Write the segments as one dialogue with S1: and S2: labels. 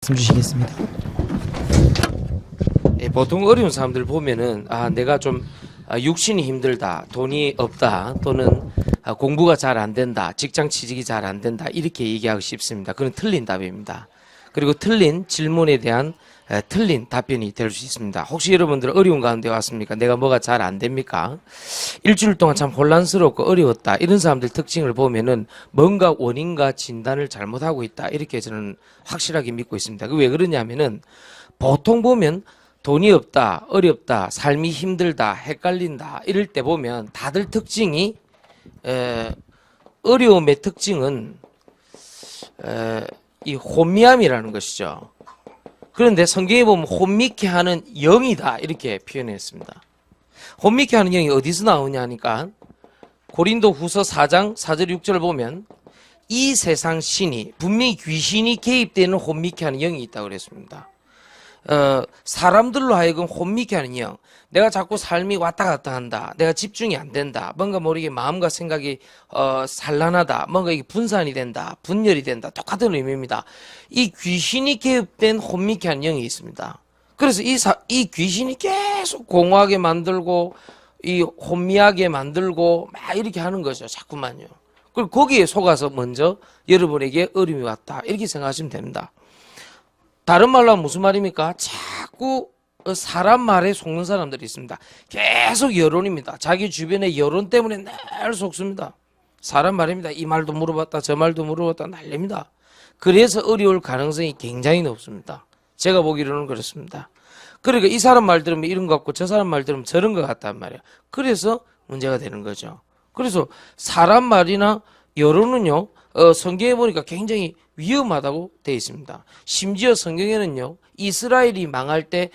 S1: 말씀 주시겠습니다.
S2: 보통 어려운 사람들 보면은 내가 좀 육신이 힘들다, 돈이 없다, 또는 공부가 잘 안 된다, 직장 취직이 잘 안 된다 이렇게 얘기하고 싶습니다. 그건 틀린 답입니다. 그리고 틀린 질문에 대한 틀린 답변이 될 수 있습니다. 혹시 여러분들 어려운 가운데 왔습니까? 내가 뭐가 잘 안 됩니까? 일주일 동안 참 혼란스럽고 어려웠다 이런 사람들 특징을 보면은 뭔가 원인과 진단을 잘못하고 있다 이렇게 저는 확실하게 믿고 있습니다. 왜 그러냐면은 보통 보면 돈이 없다, 어렵다, 삶이 힘들다, 헷갈린다 이럴 때 보면 다들 특징이 어려움의 특징은 이 혼미함이라는 것이죠. 그런데 성경에 보면 혼미케 하는 영이다 이렇게 표현했습니다. 혼미케 하는 영이 어디서 나오냐 하니까 고린도 후서 4장 4절 6절을 보면 이 세상 신이 분명히 귀신이 개입되는 혼미케 하는 영이 있다고 그랬습니다. 사람들로 하여금 혼미케 하는 영. 내가 자꾸 삶이 왔다 갔다 한다. 내가 집중이 안 된다. 뭔가 모르게 마음과 생각이 산란하다. 뭔가 이게 분산이 된다. 분열이 된다. 똑같은 의미입니다. 이 귀신이 개입된 혼미케 하는 영이 있습니다. 그래서 이 귀신이 계속 공허하게 만들고 이 혼미하게 만들고 막 이렇게 하는 거죠. 자꾸만요. 그리고 거기에 속아서 먼저 여러분에게 어려움이 왔다. 이렇게 생각하시면 됩니다. 다른 말로 하면 무슨 말입니까? 자꾸 사람 말에 속는 사람들이 있습니다. 계속 여론입니다. 자기 주변의 여론 때문에 늘 속습니다. 사람 말입니다. 이 말도 물어봤다 저 말도 물어봤다 난립니다. 그래서 어려울 가능성이 굉장히 높습니다. 제가 보기로는 그렇습니다. 그러니까 이 사람 말 들으면 이런 것 같고 저 사람 말 들으면 저런 것 같단 말이에요. 그래서 문제가 되는 거죠. 그래서 사람 말이나 여론은요 성경에 보니까 굉장히 위험하다고 되어 있습니다. 심지어 성경에는요 이스라엘이 망할 때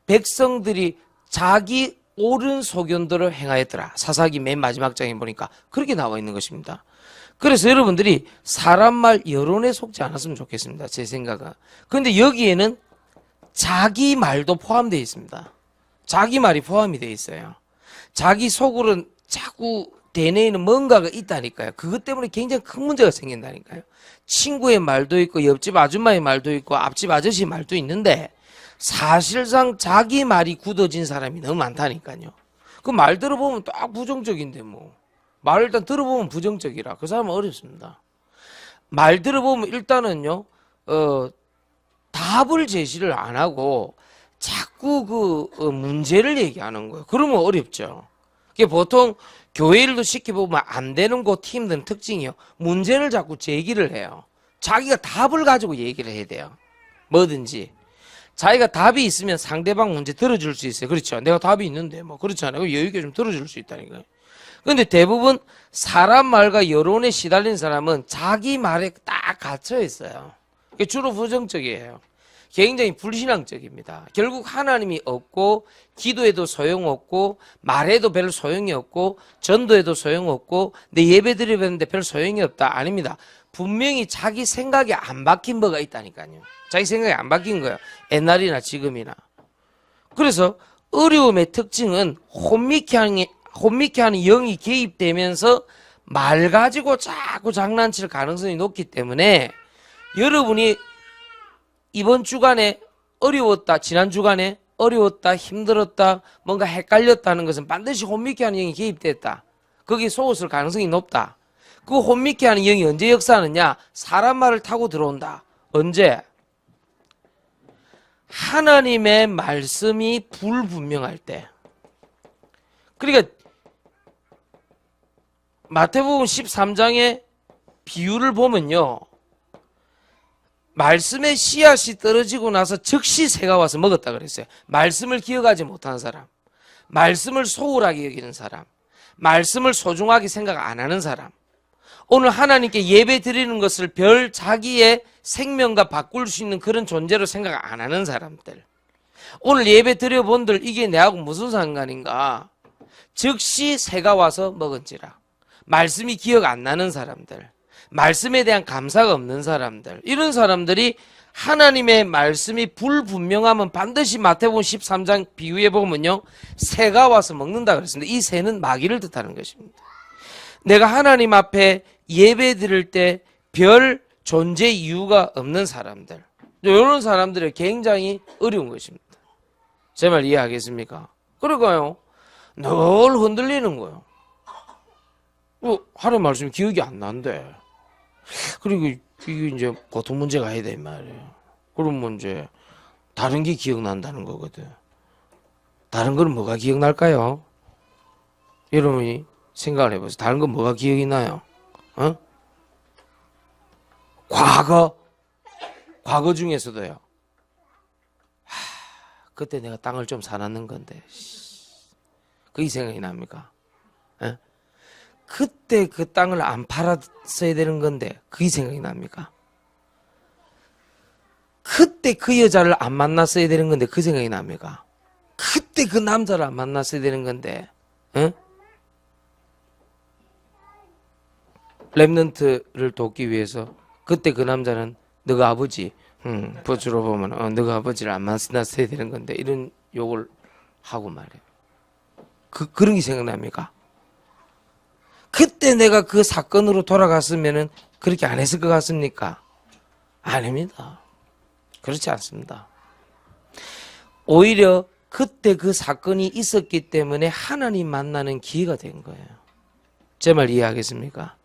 S2: 백성들이 자기 옳은 소견대로 행하였더라. 사사기 맨 마지막 장에 보니까 그렇게 나와 있는 것입니다. 그래서 여러분들이 사람 말 여론에 속지 않았으면 좋겠습니다. 제 생각은. 그런데 여기에는 자기 말도 포함되어 있습니다. 자기 말이 포함이 되어 있어요. 자기 속으로는 자꾸 대뇌에는 뭔가가 있다니까요. 그것 때문에 굉장히 큰 문제가 생긴다니까요. 친구의 말도 있고 옆집 아줌마의 말도 있고 앞집 아저씨 말도 있는데 사실상 자기 말이 굳어진 사람이 너무 많다니까요. 그 말 들어보면 딱 부정적인데 뭐. 말을 일단 들어보면 부정적이라 그 사람은 어렵습니다. 말 들어보면 일단은요 답을 제시를 안 하고 자꾸 문제를 얘기하는 거예요. 그러면 어렵죠. 그게 보통 교회 일도 시켜보면 안 되는 곳 팀들은 특징이요. 문제를 자꾸 제기를 해요. 자기가 답을 가지고 얘기를 해야 돼요. 뭐든지. 자기가 답이 있으면 상대방 문제 들어줄 수 있어요. 그렇죠. 내가 답이 있는데 뭐 그렇잖아요. 여유있게 좀 들어줄 수 있다니까요. 그런데 대부분 사람 말과 여론에 시달린 사람은 자기 말에 딱 갇혀 있어요. 주로 부정적이에요. 굉장히 불신앙적입니다. 결국 하나님이 없고 기도해도 소용없고 말해도 별 소용이 없고 전도해도 소용없고 내 예배 드리는데 별 소용이 없다. 아닙니다. 분명히 자기 생각이 안 박힌 뭐가 있다니까요. 자기 생각이 안 박힌 거예요. 옛날이나 지금이나. 그래서 어려움의 특징은 혼미케 하는 영이 개입되면서 말 가지고 자꾸 장난칠 가능성이 높기 때문에 여러분이 이번 주간에 어려웠다, 지난 주간에 어려웠다, 힘들었다, 뭔가 헷갈렸다는 것은 반드시 혼미케 하는 영이 개입됐다. 거기에 속았을 가능성이 높다. 그 혼미케 하는 영이 언제 역사하느냐? 사람 말을 타고 들어온다. 언제? 하나님의 말씀이 불분명할 때. 그러니까 마태복음 13장의 비유를 보면요. 말씀의 씨앗이 떨어지고 나서 즉시 새가 와서 먹었다 그랬어요. 말씀을 기억하지 못하는 사람, 말씀을 소홀하게 여기는 사람, 말씀을 소중하게 생각 안 하는 사람, 오늘 하나님께 예배 드리는 것을 별 자기의 생명과 바꿀 수 있는 그런 존재로 생각 안 하는 사람들, 오늘 예배 드려본들 이게 내하고 무슨 상관인가? 즉시 새가 와서 먹은지라. 말씀이 기억 안 나는 사람들, 말씀에 대한 감사가 없는 사람들, 이런 사람들이 하나님의 말씀이 불분명하면 반드시 마태복음 13장 비유에 보면요 새가 와서 먹는다 그랬습니다. 이 새는 마귀를 뜻하는 것입니다. 내가 하나님 앞에 예배 드릴 때 별 존재 이유가 없는 사람들, 이런 사람들이 굉장히 어려운 것입니다. 제 말 이해하겠습니까? 그러니까요, 늘 흔들리는 거예요. 하나님 말씀이 기억이 안 난대. 그리고 이게 이제 보통 문제가 아니다 이 말이에요. 그러면 이제 다른 게 기억난다는 거거든. 다른 건 뭐가 기억날까요? 여러분이 생각을 해보세요. 다른 건 뭐가 기억이 나요? 과거 중에서도요. 그때 내가 땅을 좀 사놨는 건데, 그게 생각이 납니까? 그때 그 땅을 안 팔았어야 되는 건데, 그게 생각이 납니까? 그때 그 여자를 안 만났어야 되는 건데, 그 생각이 납니까? 그때 그 남자를 안 만났어야 되는 건데, 랩넌트를 돕기 위해서 그때 그 남자는 너가 아버지, 버주로 보면 너가 아버지를 안 만났어야 되는 건데 이런 욕을 하고 말이에요. 그런 게 생각납니까? 그때 내가 그 사건으로 돌아갔으면은 그렇게 안 했을 것 같습니까? 아닙니다. 그렇지 않습니다. 오히려 그때 그 사건이 있었기 때문에 하나님 만나는 기회가 된 거예요. 제 말 이해하겠습니까?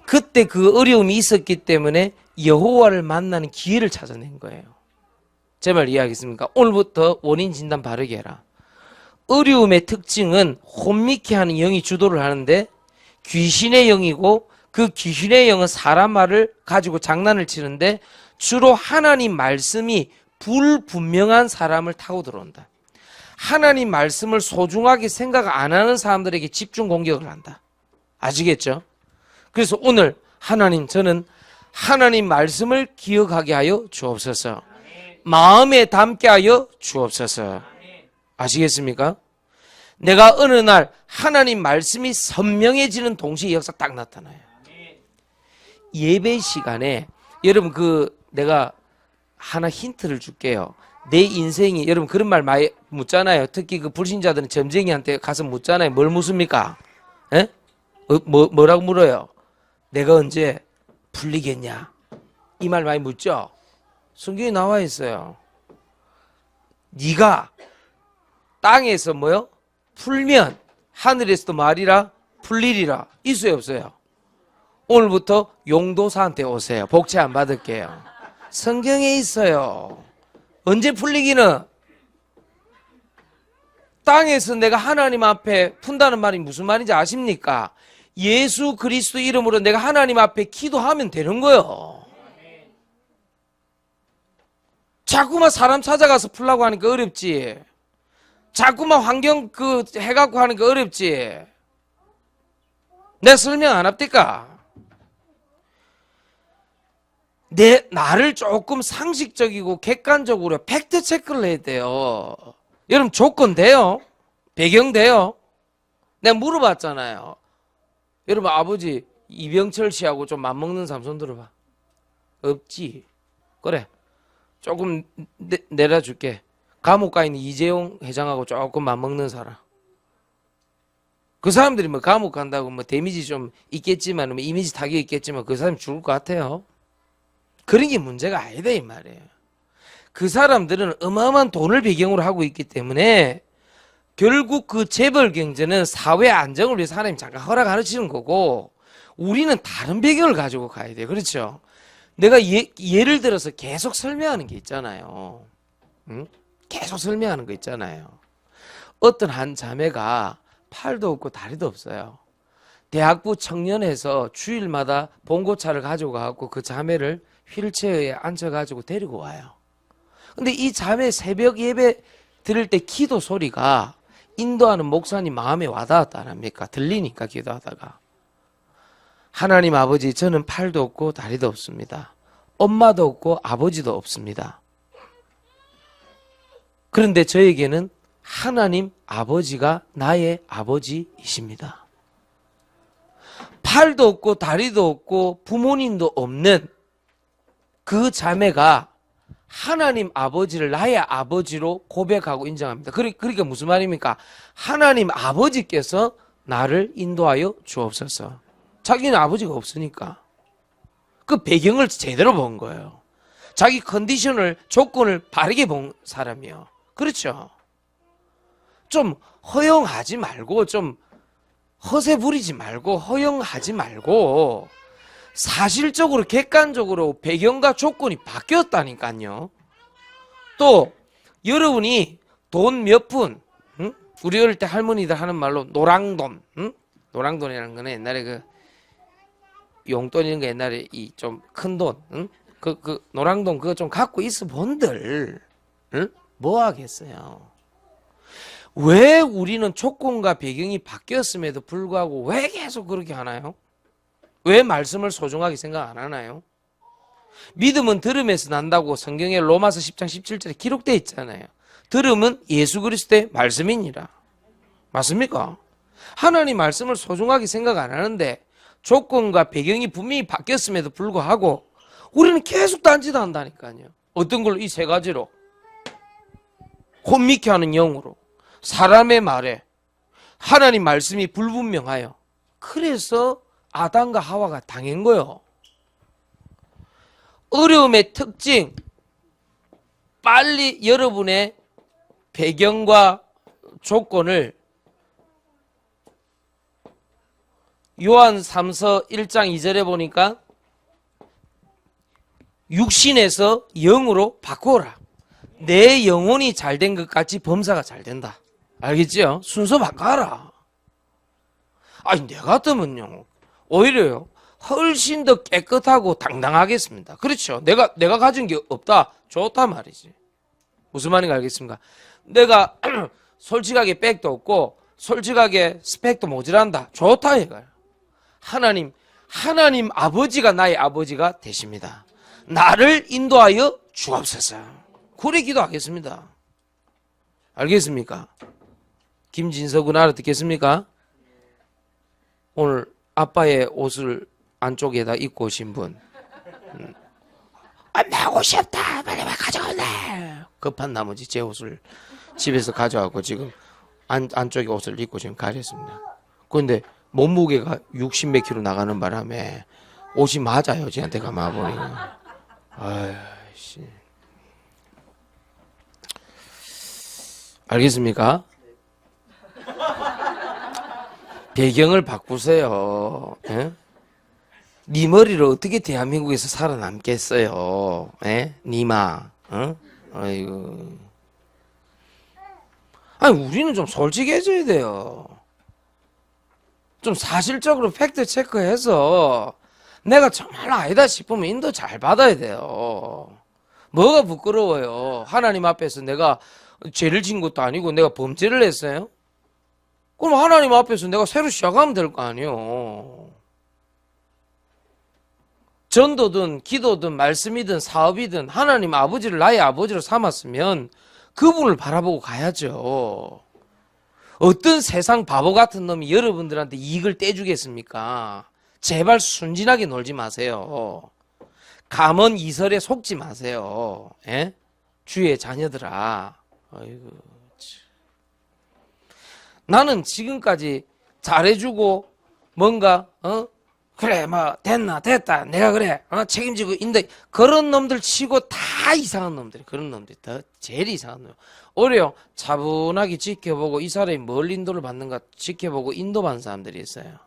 S2: 그때 그 어려움이 있었기 때문에 여호와를 만나는 기회를 찾아낸 거예요. 제 말 이해하겠습니까? 오늘부터 원인 진단 바르게 해라. 어려움의 특징은 혼미케 하는 영이 주도를 하는데 귀신의 영이고 그 귀신의 영은 사람 말을 가지고 장난을 치는데 주로 하나님 말씀이 불분명한 사람을 타고 들어온다. 하나님 말씀을 소중하게 생각 안 하는 사람들에게 집중 공격을 한다. 아시겠죠? 그래서 오늘 하나님, 저는 하나님 말씀을 기억하게 하여 주옵소서. 마음에 담게 하여 주옵소서. 아시겠습니까? 내가 어느 날 하나님 말씀이 선명해지는 동시에 역사 딱 나타나요. 예배 시간에 여러분 내가 하나 힌트를 줄게요. 내 인생이, 여러분 그런 말 많이 묻잖아요. 특히 그 불신자들은 점쟁이한테 가서 묻잖아요. 뭘 묻습니까? 에? 뭐라고 물어요? 내가 언제 풀리겠냐? 이 말 많이 묻죠? 성경에 나와 있어요. 네가 땅에서 뭐요? 풀면 하늘에서도 말이라 풀리리라. 있어요 없어요? 오늘부터 용도사한테 오세요. 복채 안 받을게요. 성경에 있어요. 언제 풀리기는? 땅에서 내가 하나님 앞에 푼다는 말이 무슨 말인지 아십니까? 예수 그리스도 이름으로 내가 하나님 앞에 기도하면 되는 거예요. 자꾸만 사람 찾아가서 풀라고 하니까 어렵지. 자꾸만 환경 해갖고 하니까 어렵지. 내가 설명 안 합니까? 나를 조금 상식적이고 객관적으로 팩트 체크를 해야 돼요. 여러분 조건 돼요? 배경 돼요? 내가 물어봤잖아요. 여러분 아버지 이병철 씨하고 좀 맞먹는 사람 손 들어봐. 없지. 그래. 조금 내려줄게. 감옥 가 있는 이재용 회장하고 조금 맞먹는 사람. 그 사람들이 뭐 감옥 간다고 뭐 데미지 좀 있겠지만 뭐 이미지 타격이 있겠지만 그 사람이 죽을 것 같아요. 그런 게 문제가 아니다 이 말이에요. 그 사람들은 어마어마한 돈을 배경으로 하고 있기 때문에 결국 그 재벌 경제는 사회 안정을 위해서 하나님 잠깐 허락하시는 거고 우리는 다른 배경을 가지고 가야 돼요. 그렇죠? 내가 예를 들어서 계속 설명하는 게 있잖아요. 응? 계속 설명하는 거 있잖아요. 어떤 한 자매가 팔도 없고 다리도 없어요. 대학부 청년에서 주일마다 봉고차를 가지고 가고 그 자매를 휠체어에 앉혀가지고 데리고 와요. 근데 이 자매 새벽 예배 드릴 때 기도 소리가 인도하는 목사님 마음에 와닿았다 안 합니까? 들리니까 기도하다가. 하나님 아버지, 저는 팔도 없고 다리도 없습니다. 엄마도 없고 아버지도 없습니다. 그런데 저에게는 하나님 아버지가 나의 아버지이십니다. 팔도 없고 다리도 없고 부모님도 없는 그 자매가 하나님 아버지를 나의 아버지로 고백하고 인정합니다. 그러니까 무슨 말입니까? 하나님 아버지께서 나를 인도하여 주옵소서. 자기는 아버지가 없으니까. 그 배경을 제대로 본 거예요. 자기 컨디션을, 조건을 바르게 본 사람이요. 그렇죠? 좀 허용하지 말고, 좀 허세 부리지 말고, 허용하지 말고, 사실적으로, 객관적으로 배경과 조건이 바뀌었다니까요. 또, 여러분이 돈 몇 푼, 응? 우리 어릴 때 할머니들 하는 말로 노랑돈, 응? 노랑돈이라는 거는 옛날에 그 용돈 이런 거 옛날에 이 좀 큰 돈, 응? 그 노랑돈 그거 좀 갖고 있어 본들, 응? 뭐 하겠어요? 왜 우리는 조건과 배경이 바뀌었음에도 불구하고 왜 계속 그렇게 하나요? 왜 말씀을 소중하게 생각 안 하나요? 믿음은 들음에서 난다고 성경에 로마서 10장 17절에 기록되어 있잖아요. 들음은 예수 그리스도의 말씀이니라. 맞습니까? 하나님 말씀을 소중하게 생각 안 하는데 조건과 배경이 분명히 바뀌었음에도 불구하고 우리는 계속 딴짓 한다니까요. 어떤 걸로? 이 세 가지로. 혼미케 하는 영으로, 사람의 말에, 하나님 말씀이 불분명하여. 그래서 아담과 하와가 당한 거요. 어려움의 특징, 빨리 여러분의 배경과 조건을 요한 3서 1장 2절에 보니까 육신에서 영으로 바꾸어라. 내 영혼이 잘된 것 같이 범사가 잘 된다. 알겠지요? 순서 바꿔라. 아니 내가 같으면요 오히려요 훨씬 더 깨끗하고 당당하겠습니다. 그렇죠? 내가 가진 게 없다. 좋다 말이지. 무슨 말인가 알겠습니까? 내가 솔직하게 백도 없고 솔직하게 스펙도 모자란다. 좋다 이거야. 하나님 아버지가 나의 아버지가 되십니다. 나를 인도하여 주옵소서. 그래 기도하겠습니다. 알겠습니까? 김진석은 알아듣겠습니까? 오늘 아빠의 옷을 안쪽에다 입고 오신 분. 내 옷이 없다. 빨리 가져올래. 급한 나머지 제 옷을 집에서 가져와고 지금 안쪽에 옷을 입고 지금 가렸습니다. 그런데 몸무게가 60 몇 킬로 나가는 바람에 옷이 맞아요. 저한테 가마보니. 아이씨. 알겠습니까? 배경을 바꾸세요. 예? 네 머리를 어떻게 대한민국에서 살아남겠어요? 예? 니마. 어? 아이고. 아니 우리는 좀 솔직해져야 돼요. 좀 사실적으로 팩트 체크해서 내가 정말 아니다 싶으면 인도 잘 받아야 돼요. 뭐가 부끄러워요? 하나님 앞에서 내가 죄를 지은 것도 아니고 내가 범죄를 했어요? 그럼 하나님 앞에서 내가 새로 시작하면 될 거 아니에요. 전도든 기도든 말씀이든 사업이든 하나님 아버지를 나의 아버지로 삼았으면 그분을 바라보고 가야죠. 어떤 세상 바보 같은 놈이 여러분들한테 이익을 떼주겠습니까? 제발 순진하게 놀지 마세요. 감언 이설에 속지 마세요. 예? 주의 자녀들아. 아이고. 참. 나는 지금까지 잘해주고 뭔가 그래 뭐 됐다 내가 그래 책임지고 인데 그런 놈들 치고 다 이상한 놈들이 그런 놈들이 더 제일 이상한 놈. 오히려 차분하게 지켜보고 이 사람이 뭘 인도를 받는가 지켜보고 인도받는 사람들이 있어요.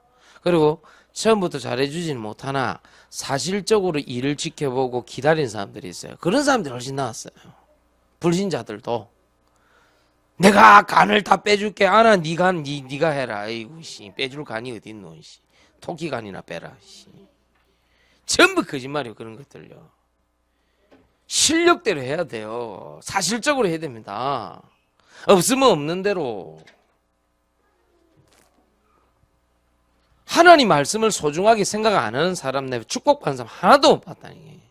S2: 그리고 처음부터 잘해주지는 못하나 사실적으로 일을 지켜보고 기다리는 사람들이 있어요. 그런 사람들이 훨씬 나았어요. 불신자들도 내가 간을 다 빼줄게. 아나 네 간 네가 해라. 아이고 씨 빼줄 간이 어디 있노 씨. 토끼 간이나 빼라 씨. 전부 거짓말이에요. 그런 것들요. 실력대로 해야 돼요. 사실적으로 해야 됩니다. 없으면 없는 대로. 하나님 말씀을 소중하게 생각 안 하는 사람 내가 축복받는 사람 하나도 못 봤다니.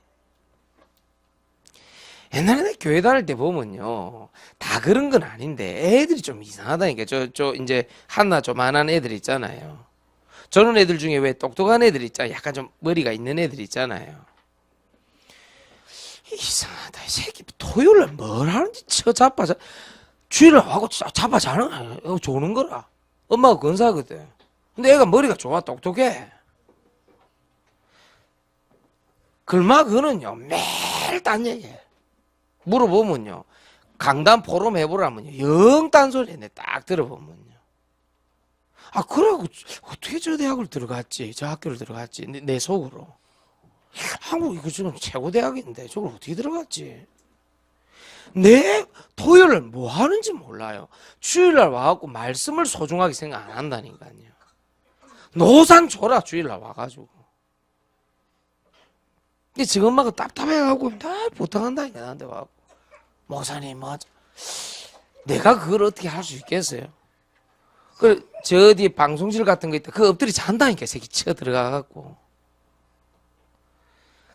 S2: 옛날에 내 교회 다닐 때 보면요 다 그런 건 아닌데 애들이 좀 이상하다니까. 저 이제 하나 조만한 애들 있잖아요. 저런 애들 중에 왜 똑똑한 애들 있잖아요. 약간 좀 머리가 있는 애들 있잖아요. 이상하다. 이 새끼 토요일날 뭘 하는지 자빠 주일날 하고 자빠 자는 거야. 조는 거라. 엄마가 건사거든. 근데 애가 머리가 좋아 똑똑해. 글마 그는요 매일 매일 딴 얘기해. 물어보면요. 강단 포럼 해보라면요. 영 딴소리 했네. 딱 들어보면요. 아, 그래고 어떻게 저 대학을 들어갔지? 저 학교를 들어갔지? 내 속으로. 한국 이거 지금 최고 대학인데 저걸 어떻게 들어갔지? 내 토요일을 뭐 하는지 몰라요. 주일날 와갖고 말씀을 소중하게 생각 안 한다니까요. 노산 줘라 주일날 와가지고. 근데 지금 엄마가 답답해가지고 다 부탁한다니까 나한테 와갖고. 목사님 맞아. 내가 그걸 어떻게 할 수 있겠어요? 저 어디 방송실 같은 거 있다. 그 엎드리 잔다니까 새끼 치어 들어가갖고.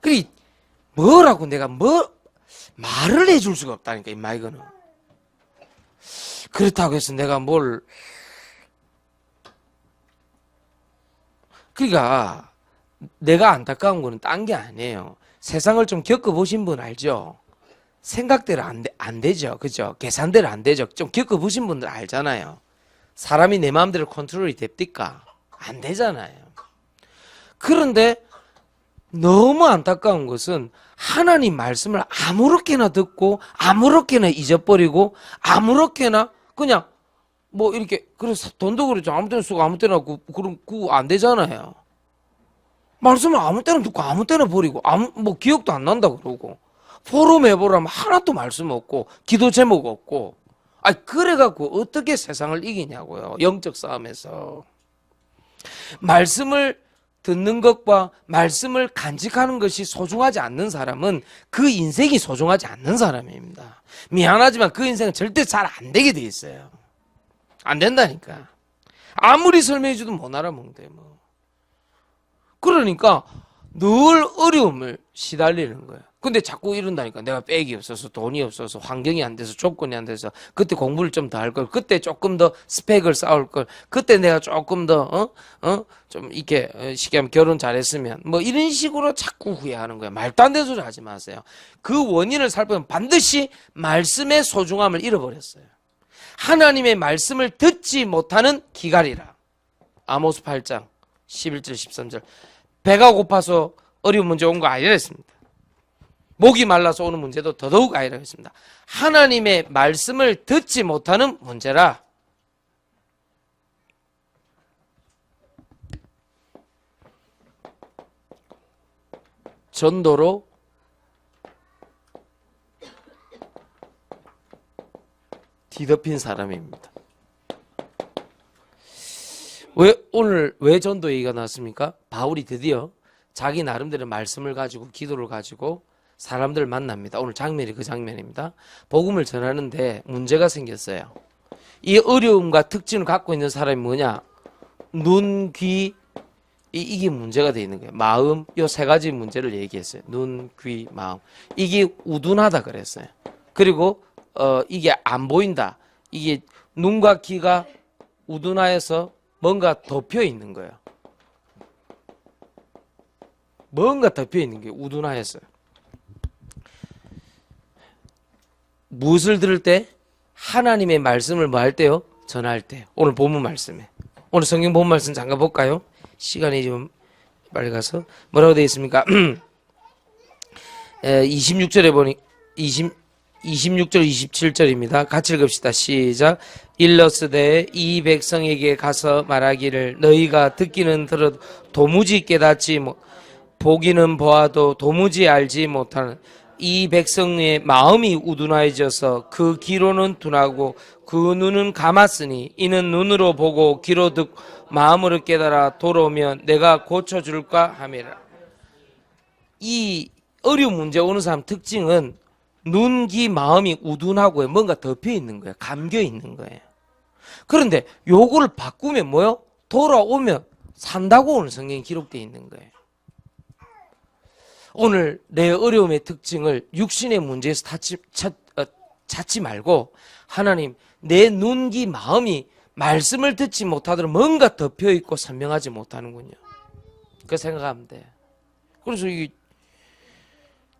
S2: 그리 뭐라고 내가 말을 해줄 수가 없다니까 임마 이거는. 그렇다고 해서 내가 뭘 그러니까 내가 안타까운 거는 딴 게 아니에요. 세상을 좀 겪어보신 분 알죠? 생각대로 안 되죠. 그죠? 계산대로 안 되죠. 좀 겪어보신 분들 알잖아요. 사람이 내 마음대로 컨트롤이 됩니까? 안 되잖아요. 그런데 너무 안타까운 것은 하나님 말씀을 아무렇게나 듣고 아무렇게나 잊어버리고 아무렇게나 그냥 뭐 이렇게 그래서 돈도 그렇죠. 아무 때나 쓰고 아무 때나 그럼 그거 안 되잖아요. 말씀을 아무 때나 듣고 아무 때나 버리고 뭐 기억도 안 난다 그러고 포럼 해보라면 하나도 말씀 없고 기도 제목 없고 그래갖고 어떻게 세상을 이기냐고요. 영적 싸움에서. 말씀을 듣는 것과 말씀을 간직하는 것이 소중하지 않는 사람은 그 인생이 소중하지 않는 사람입니다. 미안하지만 그 인생은 절대 잘 안 되게 돼 있어요. 안 된다니까. 아무리 설명해 줘도 못 알아먹는데 뭐. 그러니까 늘 어려움을 시달리는 거예요. 근데 자꾸 이런다니까. 내가 백이 없어서 돈이 없어서 환경이 안 돼서 조건이 안 돼서 그때 공부를 좀 더 할 걸. 그때 조금 더 스펙을 쌓을 걸. 그때 내가 조금 더 좀 이렇게 쉽게 하면 결혼 잘했으면 뭐 이런 식으로 자꾸 후회하는 거예요. 말도 안 되는 소리 하지 마세요. 그 원인을 살펴보면 반드시 말씀의 소중함을 잃어버렸어요. 하나님의 말씀을 듣지 못하는 기갈이라. 아모스 8장 11절 13절. 배가 고파서 어려운 문제 온 거 아니라 했습니다. 목이 말라서 오는 문제도 더더욱 아니라 했습니다. 하나님의 말씀을 듣지 못하는 문제라. 전도로 뒤덮인 사람입니다. 오늘 왜 전도 얘기가 나왔습니까? 바울이 드디어 자기 나름대로 말씀을 가지고 기도를 가지고 사람들을 만납니다. 오늘 장면이 그 장면입니다. 복음을 전하는데 문제가 생겼어요. 이 어려움과 특징을 갖고 있는 사람이 뭐냐? 눈, 귀, 이게 문제가 되어 있는 거예요. 마음, 요 세 가지 문제를 얘기했어요. 눈, 귀, 마음. 이게 우둔하다 그랬어요. 그리고 이게 안 보인다. 이게 눈과 귀가 우둔하여서 뭔가 덮여 있는 거예요. 뭔가 덮여 있는 게 우둔하여서요. 무엇을 들을 때? 하나님의 말씀을 뭐 할 때요? 전할 때. 오늘 본문 말씀에. 오늘 성경 본문 말씀 잠깐 볼까요? 시간이 좀 빨리 가서. 뭐라고 되어 있습니까? 26절에 보니 26절 27절입니다. 같이 읽읍시다. 시작. 일러스되 이 백성에게 가서 말하기를 너희가 듣기는 들어도 도무지 깨닫지 보기는 보아도 도무지 알지 못하는 이 백성의 마음이 우둔하여져서 그 귀로는 둔하고 그 눈은 감았으니 이는 눈으로 보고 귀로 듣고 마음으로 깨달아 돌아오면 내가 고쳐줄까 함이라. 이 어려운 문제 오는 사람 특징은 눈, 귀, 마음이 우둔하고 뭔가 덮여 있는 거예요. 감겨 있는 거예요. 그런데 요거를 바꾸면 뭐요? 돌아오면 산다고 오늘 성경에 기록되어 있는 거예요. 오늘 내 어려움의 특징을 육신의 문제에서 찾지 말고 하나님 내 눈, 귀, 마음이 말씀을 듣지 못하도록 뭔가 덮여있고 선명하지 못하는군요. 그 생각하면 돼. 그래서 이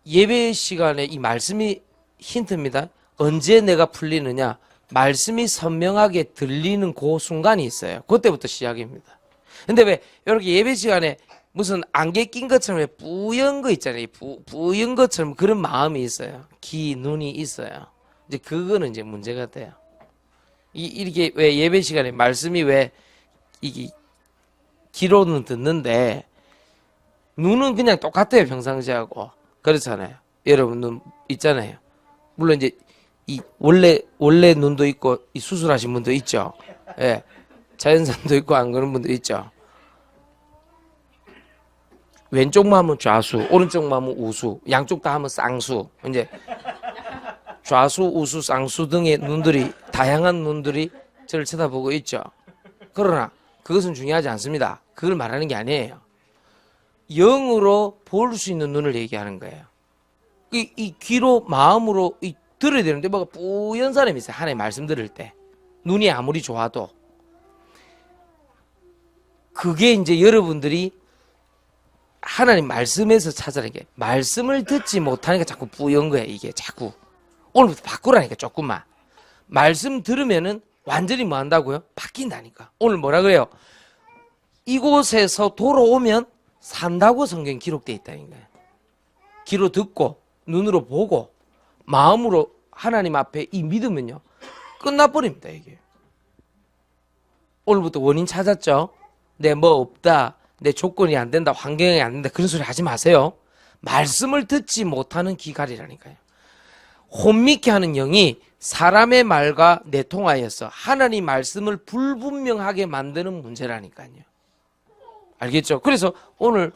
S2: 예배 시간에 이 말씀이 힌트입니다. 언제 내가 풀리느냐? 말씀이 선명하게 들리는 그 순간이 있어요. 그때부터 시작입니다. 근데 왜 이렇게 예배 시간에 무슨 안개 낀 것처럼 뿌연 거 있잖아요. 뿌연 것처럼 그런 마음이 있어요. 눈이 있어요. 이제 그거는 이제 문제가 돼요. 이렇게 왜 예배 시간에 말씀이 왜 이게 귀로는 듣는데 눈은 그냥 똑같아요. 평상시하고. 그렇잖아요. 여러분 눈 있잖아요. 물론 이제 이 원래 눈도 있고 이 수술하신 분도 있죠. 예. 자연산도 있고 안 그런 분도 있죠. 왼쪽만 하면 좌수, 오른쪽만 하면 우수, 양쪽 다 하면 쌍수. 이제 좌수, 우수, 쌍수 등의 눈들이 다양한 눈들이 저를 쳐다보고 있죠. 그러나 그것은 중요하지 않습니다. 그걸 말하는 게 아니에요. 영으로 볼 수 있는 눈을 얘기하는 거예요. 이 귀로 마음으로 들어야 되는데 뭐가 뿌연 사람이 있어요. 하나님 말씀 들을 때 눈이 아무리 좋아도 그게 이제 여러분들이 하나님 말씀에서 찾아내는 게 말씀을 듣지 못하니까 자꾸 뿌연 거예요. 이게 자꾸 오늘부터 바꾸라니까 조금만 말씀 들으면은 완전히 뭐 한다고요? 바뀐다니까. 오늘 뭐라 그래요? 이곳에서 돌아오면 산다고 성경 기록되어 있다는 거예요. 귀로 듣고 눈으로 보고 마음으로 하나님 앞에 믿으면요 끝나버립니다. 이게 오늘부터 원인 찾았죠? 내 뭐 없다, 내 조건이 안 된다, 환경이 안 된다 그런 소리 하지 마세요. 말씀을 듣지 못하는 기갈이라니까요. 혼미케 하는 영이 사람의 말과 내통하여서 하나님 말씀을 불분명하게 만드는 문제라니까요. 알겠죠? 그래서 오늘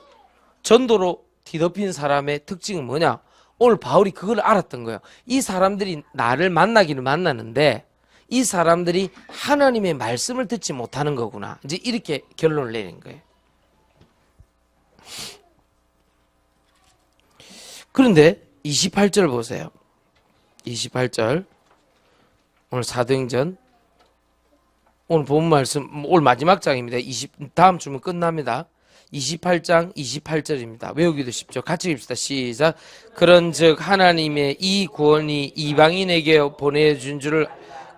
S2: 전도로 뒤덮인 사람의 특징은 뭐냐? 오늘 바울이 그걸 알았던 거예요. 이 사람들이 나를 만나기는 만나는데 이 사람들이 하나님의 말씀을 듣지 못하는 거구나. 이제 이렇게 결론을 내린 거예요. 그런데 28절 보세요. 28절 오늘 사도행전 오늘 본 말씀 오늘 마지막 장입니다. 다음 주면 끝납니다. 28장 28절입니다. 외우기도 쉽죠. 같이 읽읍시다. 시작. 그런즉 하나님의 이 구원이 이방인에게 보내준 줄을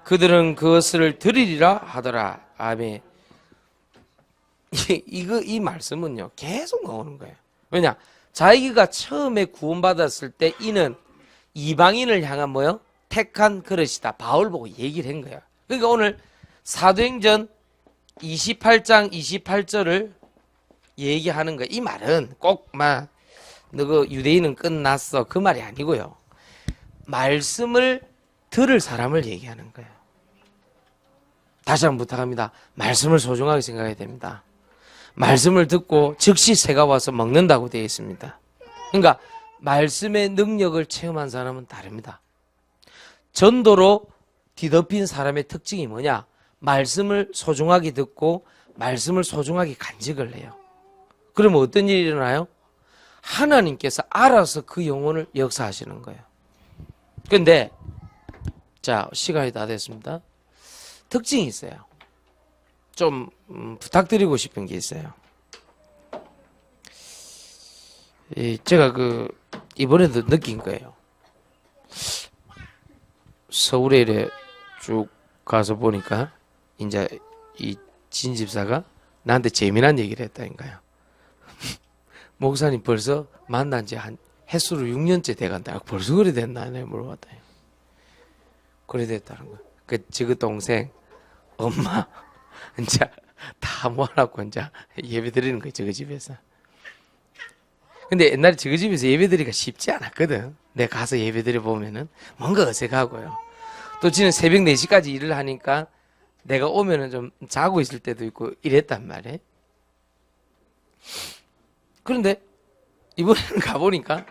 S2: 그들은 그것을 들으리라 하더라. 아멘. 이 말씀은요 계속 나오는 거예요. 왜냐? 자기가 처음에 구원받았을 때 이는 이방인을 향한 뭐요? 택한 그릇이다. 바울 보고 얘기를 한 거예요. 그러니까 오늘 사도행전 28장 28절을 얘기하는 거예요. 이 말은 꼭 막 너그 유대인은 끝났어 그 말이 아니고요. 말씀을 들을 사람을 얘기하는 거예요. 다시 한번 부탁합니다. 말씀을 소중하게 생각해야 됩니다. 말씀을 듣고 즉시 새가 와서 먹는다고 되어 있습니다. 그러니까 말씀의 능력을 체험한 사람은 다릅니다. 전도로 뒤덮인 사람의 특징이 뭐냐? 말씀을 소중하게 듣고 말씀을 소중하게 간직을 해요. 그러면 어떤 일이 일어나요? 하나님께서 알아서 그 영혼을 역사하시는 거예요. 근데 자 시간이 다 됐습니다. 특징이 있어요. 좀 부탁드리고 싶은 게 있어요. 제가 이번에도 느낀 거예요. 서울에 이래 쭉 가서 보니까 이제 이 진집사가 나한테 재미난 얘기를 했다니까요. 목사님 벌써 만난 지 한 횟수로 6년째 돼간다. 벌써 그래 됐나? 내가 물어봤다. 그래 됐다는 거야. 그 동생 엄마 이제 다 모아놓고 이제 예배 드리는 거예요. 저그 집에서. 근데 옛날에 저그 집에서 예배 드리기가 쉽지 않았거든. 내가 가서 예배 드려 보면은 뭔가 어색하고요. 또 지는 새벽 4시까지 일을 하니까 내가 오면은 좀 자고 있을 때도 있고 이랬단 말이에요. 그런데 이번에는 가보니까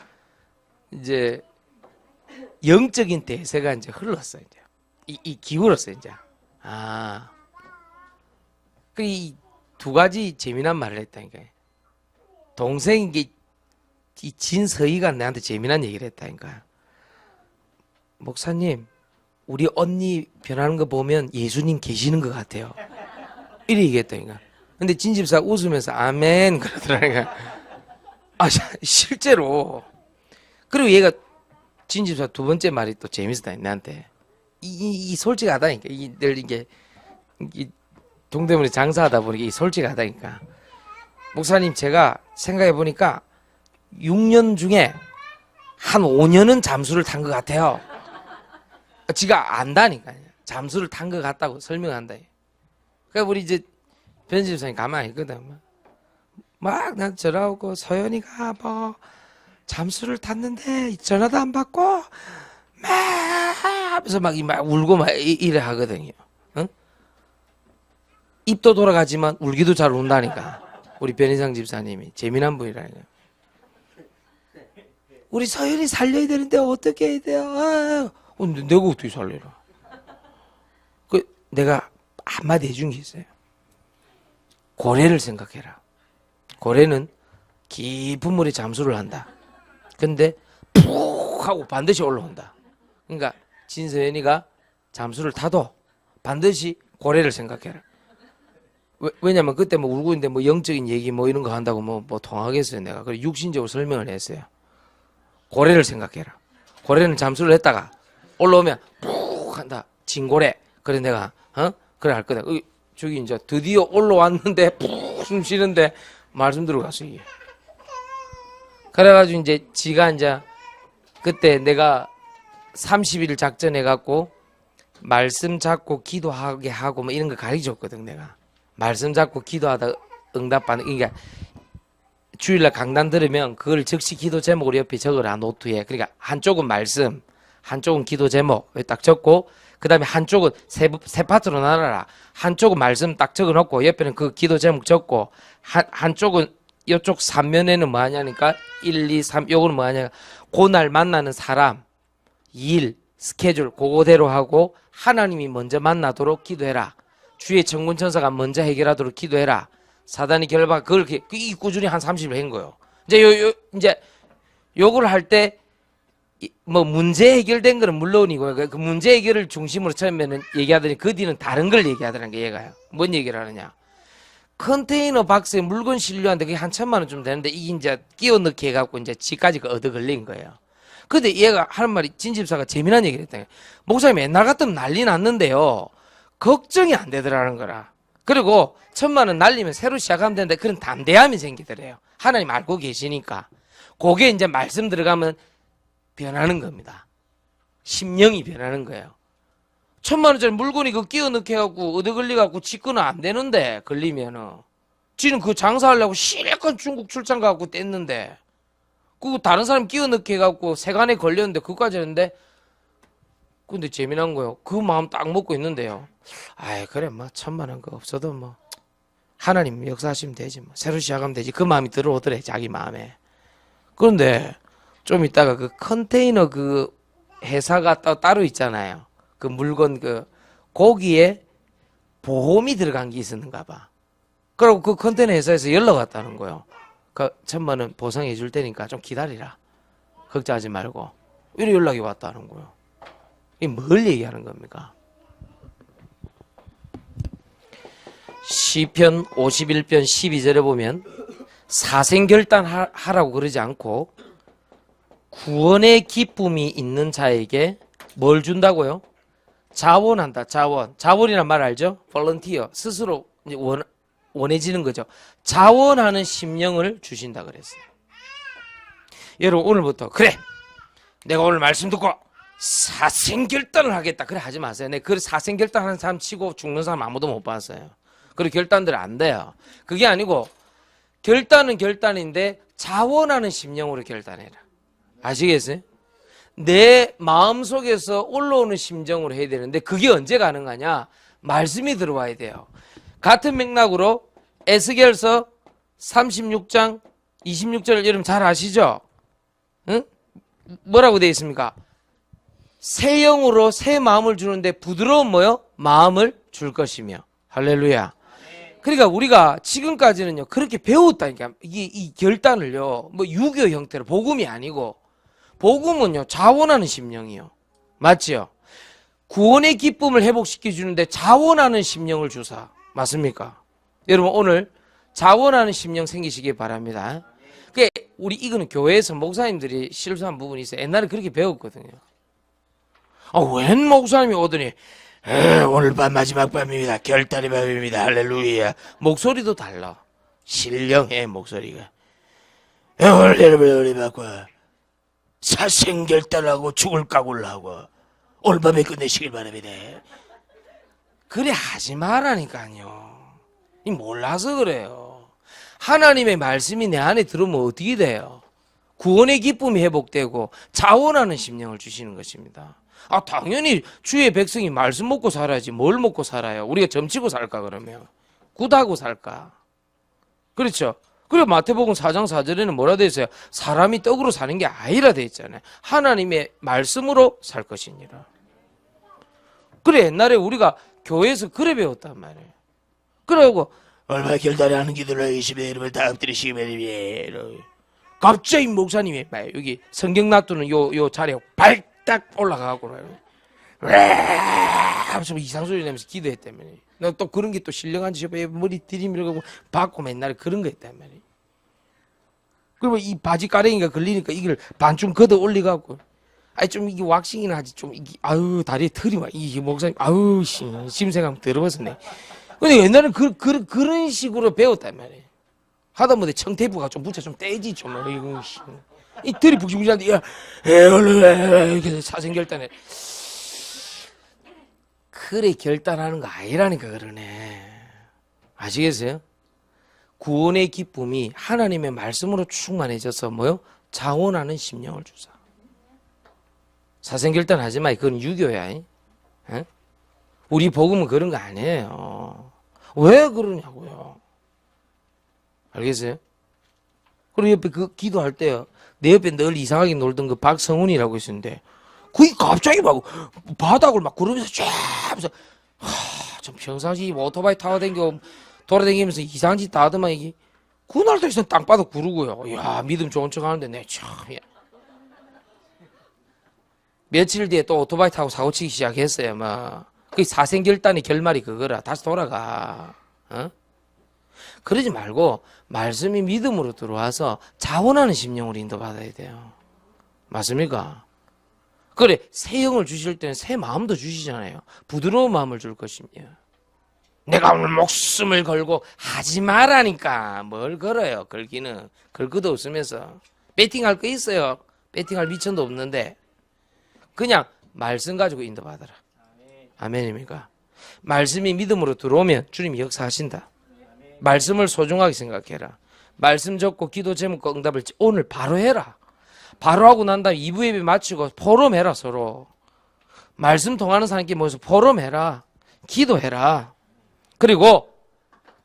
S2: 이제 영적인 대세가 이제 흘렀어요. 이제 기울었어요. 이제 이 두 가지 재미난 말을 했다니까요. 동생이 이 진서희가 나한테 재미난 얘기를 했다니까요. 목사님, 우리 언니 변하는 거 보면 예수님 계시는 것 같아요. 이렇게 얘기했다니까. 근데 진집사 웃으면서 아멘 그러더라니까. 실제로. 그리고 얘가 진집사 두 번째 말이 또 재밌었다 나한테. 이 솔직하다니까. 늘 이게 동대문에 장사하다 보니까 이 솔직하다니까. 목사님 제가 생각해 보니까 6년 중에 한 5년은 잠수를 탄 것 같아요. 지가 안다니까요. 잠수를 탄 것 같다고 설명한다. 그러니까 우리 이제 변집사님 가만히 있거든. 막 난 전화오고 서연이가 뭐 잠수를 탔는데 전화도 안 받고 막 하면서 막 울고 막 이래 하거든요. 응? 입도 돌아가지만 울기도 잘 운다니까. 우리 변희상 집사님이 재미난 분이라니까. 우리 서연이 살려야 되는데 어떻게 해야 돼요? 내가 어떻게 살려라? 내가 한마디 해준 게 있어요. 고래를 생각해라. 고래는 깊은 물에 잠수를 한다. 근데 푹 하고 반드시 올라온다. 그러니까 진서연이가 잠수를 타도 반드시 고래를 생각해라. 왜냐면 그때 뭐 울고 있는데 뭐 영적인 얘기 뭐 이런 거 한다고 뭐 통하겠어요 내가. 그래 육신적으로 설명을 했어요. 고래를 생각해라. 고래는 잠수를 했다가 올라오면 푹 한다. 진고래. 그래 내가 그래 할 거다. 저기 이제 드디어 올라왔는데 푹 숨 쉬는데 말씀 들어갔어 이게. 그래가지고 이제 지가 이제 그때 내가 30일 작전해 갖고 말씀 잡고 기도하게 하고 뭐 이런 거 가르쳐줬거든 내가. 말씀 잡고 기도하다 응답받는. 그러니까 주일날 강단 들으면 그걸 즉시 기도 제목으로 옆에 적어라 노트에. 그러니까 한쪽은 말씀, 한쪽은 기도 제목 딱 적고 그 다음에 한쪽은 세 파트로 나눠라. 한쪽은 말씀 딱 적어놓고 옆에는 그 기도 제목 적고 한쪽은 이쪽 3면에는 뭐 하냐니까 1, 2, 3 요거는 뭐 하냐. 그날 만나는 사람, 일, 스케줄 그거대로 하고 하나님이 먼저 만나도록 기도해라. 주의 천군천사가 먼저 해결하도록 기도해라. 사단이 결박 그걸 꾸준히 한 30일 한 거예요. 이제 요걸 할 때 뭐 문제 해결된 거는 물론이고 그 문제 해결을 중심으로 처음에는 얘기하더니 그 뒤는 다른 걸 얘기하더라는 게 얘가요. 뭔 얘기를 하느냐. 컨테이너 박스에 물건 실려하는데 그게 한 1,000만 원쯤 되는데 이게 이제 끼워 넣기 해갖고 이제 지까지 얻어 걸린 거예요. 근데 얘가 하는 말이 진집사가 재미난 얘기를 했다. 목사님 옛날 같으면 난리 났는데요. 걱정이 안 되더라는 거라. 그리고 1,000만 원 날리면 새로 시작하면 되는데 그런 담대함이 생기더래요. 하나님 알고 계시니까. 그게 이제 말씀 들어가면 변하는 겁니다. 심령이 변하는 거예요. 1,000만 원짜리 물건이 그 끼워 넣게 해갖고 얻어 걸려갖고 직구는 안 되는데 걸리면은 지는 그 장사하려고 실컷 중국 출장 가갖고 뗐는데 그거 다른 사람 끼워 넣게 해갖고 세간에 걸렸는데 그거까지 했는데 근데 재미난 거요. 그 마음 딱 먹고 있는데요. 아이 그래 뭐 1,000만 원 그 없어도 뭐 하나님 역사하시면 되지 뭐 새로 시작하면 되지 그 마음이 들어오더래 자기 마음에. 그런데 좀 있다가 그 컨테이너 그 회사가 따로 있잖아요. 그 물건 거기에 보험이 들어간 게 있었는가 봐. 그리고 그 컨테이너 회사에서 연락 왔다는 거예요. 그 1,000만 원 보상해 줄 테니까 좀 기다리라. 걱정하지 말고. 이런 연락이 왔다는 거예요. 이 뭘 얘기하는 겁니까? 시편 51편 12절에 보면 사생결단 하라고 그러지 않고 구원의 기쁨이 있는 자에게 뭘 준다고요? 자원한다. 자원이란 말 알죠? volunteer 스스로 원해지는 거죠. 자원하는 심령을 주신다 그랬어요. 여러분 오늘부터 그래 내가 오늘 말씀 듣고 사생결단을 하겠다. 그래 하지 마세요. 그 사생결단하는 사람 치고 죽는 사람 아무도 못 봤어요. 그리고 결단들 안 돼요. 그게 아니고 결단은 결단인데 자원하는 심령으로 결단해라. 아시겠어요? 내 마음속에서 올라오는 심정으로 해야 되는데 그게 언제 가능하냐? 말씀이 들어와야 돼요. 같은 맥락으로 에스겔서 36장 26절 여러분 잘 아시죠? 응? 뭐라고 되어 있습니까? 새 영으로 새 마음을 주는데 부드러운 뭐요? 마음을 줄 것이며. 할렐루야. 그러니까 우리가 지금까지는요 그렇게 배웠다니까. 이 결단을요 뭐 유교 형태로 복음이 아니고 복음은요 자원하는 심령이요. 맞지요? 구원의 기쁨을 회복시켜 주는데 자원하는 심령을 주사. 맞습니까? 여러분 오늘 자원하는 심령 생기시기 바랍니다. 우리 이거는 교회에서 목사님들이 실수한 부분이 있어요. 옛날에 그렇게 배웠거든요. 웬 목사님이 오더니 오늘 밤 마지막 밤입니다. 결단의 밤입니다. 할렐루야. 목소리도 달라. 신령해 목소리가.
S1: 오늘 여러분이 받고 사생결단하고 죽을 각오를 하고 오늘 밤에 끝내시길 바랍니다.
S2: 그래 하지 말라니까요. 이 몰라서 그래요. 하나님의 말씀이 내 안에 들어오면 어떻게 돼요? 구원의 기쁨이 회복되고 자원하는 심령을 주시는 것입니다. 아, 당연히 주의 백성이 말씀 먹고 살아야지. 뭘 먹고 살아요? 우리가 점치고 살까 그러면? 굿하고 살까? 그렇죠? 그리고 마태복음 4장 4절에는 뭐라 되어 있어요? 사람이 떡으로 사는 게 아니라 되어 있잖아요. 하나님의 말씀으로 살 것이니라. 그래, 옛날에 우리가 교회에서 그래 배웠단 말이에요. 그러고
S1: 얼마 결단에 하는 기도를 하시면 여러분 다 엎드리시기 바랍니다.
S2: 갑자기 목사님이 여기 성경 놔두는 요 자리에 발딱 올라가고 하면서 이상 소리 내면서 기도했다며. 너 또 그런 게 또 신령한지 머리 들이밀고 받고 맨날 그런 거 했단 말이야. 그리고 이 바지 가랭이가 걸리니까 이걸 반쯤 걷어 올리갖고 아니 좀 이게 왁싱이나 하지 좀 이게 아유 다리에 털이 막 이게 목사님 아유 심생하면 더러웠네. 근데 옛날에는 그런 식으로 배웠단 말이에요. 하다못해 청테이프가 좀 붙여 좀 떼지 좀 이거 이 털이 북직북직한데 야 이렇게 사생결단에 그래 결단하는 거 아니라니까 그러네. 아시겠어요? 구원의 기쁨이 하나님의 말씀으로 충만해져서 뭐요? 자원하는 심령을 주사. 사생결단 하지 마. 그건 유교야. 에? 우리 복음은 그런 거 아니에요. 왜 그러냐고요. 알겠어요? 그리고 옆에 그 기도할 때요. 내 옆에 늘 이상하게 놀던 그 박성훈이라고 있었는데 그게 갑자기 막 바닥을 막 구르면서 쫙 하면서 좀 평상시 오토바이 타고 댕겨 돌아다니면서 이상한 짓 다 하더만 이게 그날도 있으면 땅바닥 구르고요. 야 믿음 좋은 척 하는데 내 참. 며칠 뒤에 또 오토바이 타고 사고치기 시작했어요. 막 그 사생결단의 결말이 그거라. 다시 돌아가. 그러지 말고 말씀이 믿음으로 들어와서 자원하는 심령으로 인도받아야 돼요. 맞습니까? 그래 새 영을 주실 때는 새 마음도 주시잖아요. 부드러운 마음을 줄 것입니다. 내가 오늘 목숨을 걸고 하지 말라니까. 뭘 걸어요. 걸기는 걸 것도 없으면서 배팅할 거 있어요. 배팅할 미천도 없는데 그냥 말씀 가지고 인도받아라. 아멘입니까? 말씀이 믿음으로 들어오면 주님이 역사하신다. 말씀을 소중하게 생각해라. 말씀 적고 기도 제목과 응답을 오늘 바로 해라. 바로 하고 난 다음에 2부 예배 마치고 포럼해라. 서로 말씀 통하는 사람끼리 모여서 포럼해라. 기도해라. 그리고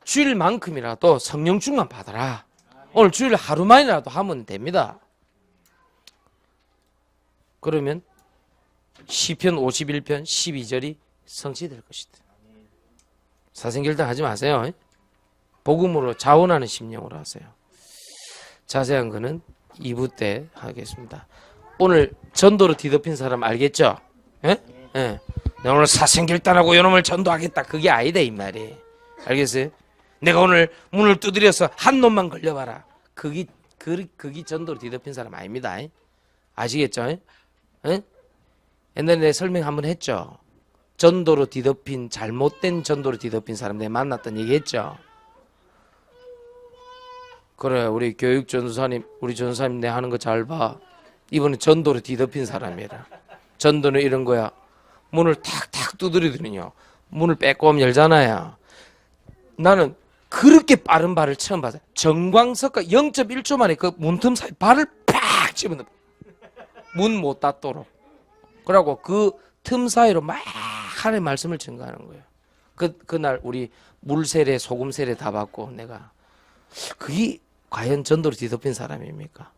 S2: 주일만큼이라도 성령 충만 받아라. 오늘 주일 하루만이라도 하면 됩니다. 그러면 시편 51편 12절이 성취될 것이다. 사생결단 하지 마세요. 복음으로 자원하는 심령으로 하세요. 자세한 거는 2부 때 하겠습니다. 오늘 전도로 뒤덮인 사람 알겠죠? 예? 예. 내가 오늘 사생결단하고 이놈을 전도하겠다. 그게 아니다 이 말이. 알겠어요? 내가 오늘 문을 두드려서 한 놈만 걸려봐라. 그게 전도로 뒤덮인 사람 아닙니다. 아시겠죠? 예? 옛날에 내가 설명 한번 했죠? 전도로 뒤덮인 잘못된 전도로 뒤덮인 사람 내가 만났던 얘기 했죠? 그래 우리 교육 전도사님 우리 전도사님 내 하는 거 잘 봐. 이번에 전도로 뒤덮인 사람이라. 전도는 이런 거야. 문을 탁탁 두드리더니요. 문을 빼꼼 열잖아요. 나는 그렇게 빠른 발을 처음 봤어요. 정광석과 0.1초 만에 그 문틈 사이 발을 팍 집어넣어. 문 못 닫도록. 그러고 그 틈 사이로 막 하나님의 말씀을 증거하는 거예요. 그날 우리 물세례 소금세례 다 받고 내가 그게 과연 전도로 뒤덮인 사람입니까?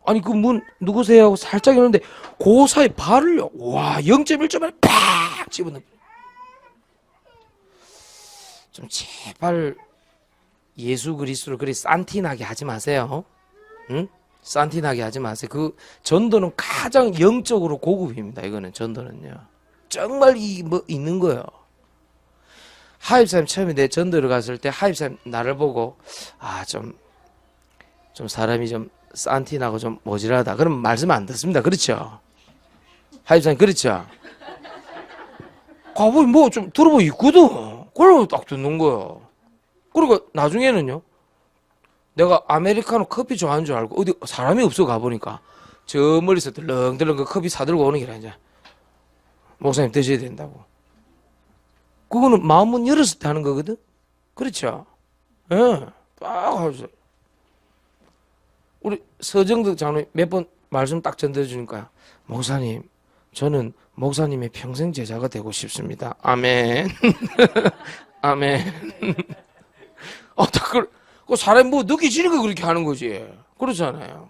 S2: 아니 그 문 누구세요? 하고 살짝 열었는데 그 사이 발을요. 와 0.1초 만에 팍 집어넣어. 좀 제발 예수 그리스도를 그리 산티나게 하지 마세요. 응? 산티나게 하지 마세요. 그 전도는 가장 영적으로 고급입니다. 이거는 전도는요. 정말 뭐 있는 거예요. 하입사님 처음에 내 전도를 갔을 때 하입사님 나를 보고 좀 사람이 좀 산티나고 좀 모질하다. 그러면 말씀 안 듣습니다. 그렇죠? 하입사님 그렇죠? 가보니 뭐 좀 들어보고 있거든. 그러면 딱 듣는 거예요. 그리고 나중에는요. 내가 아메리카노 커피 좋아하는 줄 알고 어디 사람이 없어 가보니까 저 멀리서 들렁들렁 그 커피 사들고 오는 게라 이제 목사님 드셔야 된다고. 그거는 마음문 열었을 때 하는 거거든. 그렇죠? 예. 딱 하죠. 우리 서정덕 장로님 몇 번 말씀 딱 전달해 주니까 목사님 저는 목사님의 평생 제자가 되고 싶습니다. 아멘. 아멘. 그 사람 뭐 느끼지니까 그렇게 하는 거지. 그렇잖아요.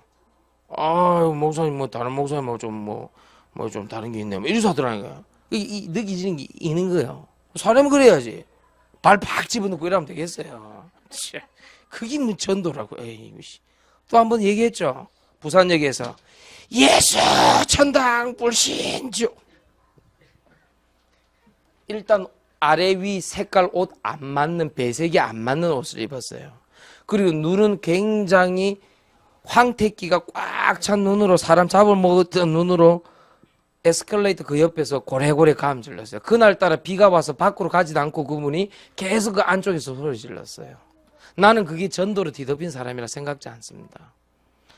S2: 아유 목사님 뭐 다른 목사님하고 좀 다른 게 있네. 뭐 이래서 하더라니까. 느끼지는 게 있는 거예요. 사람은 그래야지. 발 팍 집어넣고 이러면 되겠어요. 그게 뭐 전도라고. 에이, 또 한 번 얘기했죠. 부산역에서 예수 천당 불신주. 일단 아래 위 색깔 옷 안 맞는 배색이 안 맞는 옷을 입었어요. 그리고 눈은 굉장히 황태기가 꽉 찬 눈으로 사람 잡아먹었던 눈으로 에스컬레이터 그 옆에서 고래고래 감 질렀어요. 그날따라 비가 와서 밖으로 가지도 않고 그분이 계속 그 안쪽에서 소리 질렀어요. 나는 그게 전도로 뒤덮인 사람이라 생각지 않습니다.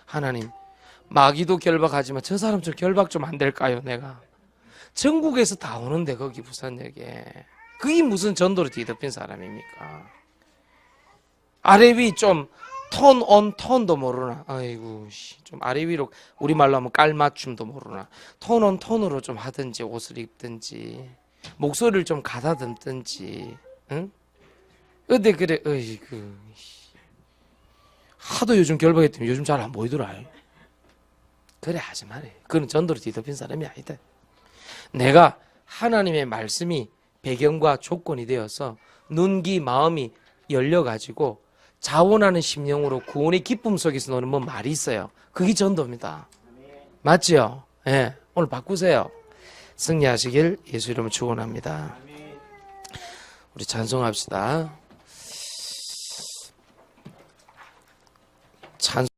S2: 하나님 마귀도 결박하지만 저 사람 좀 결박 좀 안 될까요? 내가 전국에서 다 오는데 거기 부산역에 그게 무슨 전도로 뒤덮인 사람입니까? 아래 위 좀 톤 온 톤도 모르나? 아이고 좀 아래 위로 우리말로 하면 깔맞춤도 모르나? 톤 온 톤으로 좀 하든지 옷을 입든지 목소리를 좀 가다듬든지 응? 근데 그래 어이구 하도 요즘 결박했더니 요즘 잘 안 보이더라. 그래 하지 말해. 그건 전도로 뒤덮인 사람이 아니다. 내가 하나님의 말씀이 배경과 조건이 되어서 눈, 귀, 마음이 열려가지고 자원하는 심령으로 구원의 기쁨 속에서 노는 뭐 말이 있어요. 그게 전도입니다. 맞죠? 예. 네. 오늘 바꾸세요. 승리하시길 예수 이름으로 축원합니다. 우리 찬송합시다. 찬송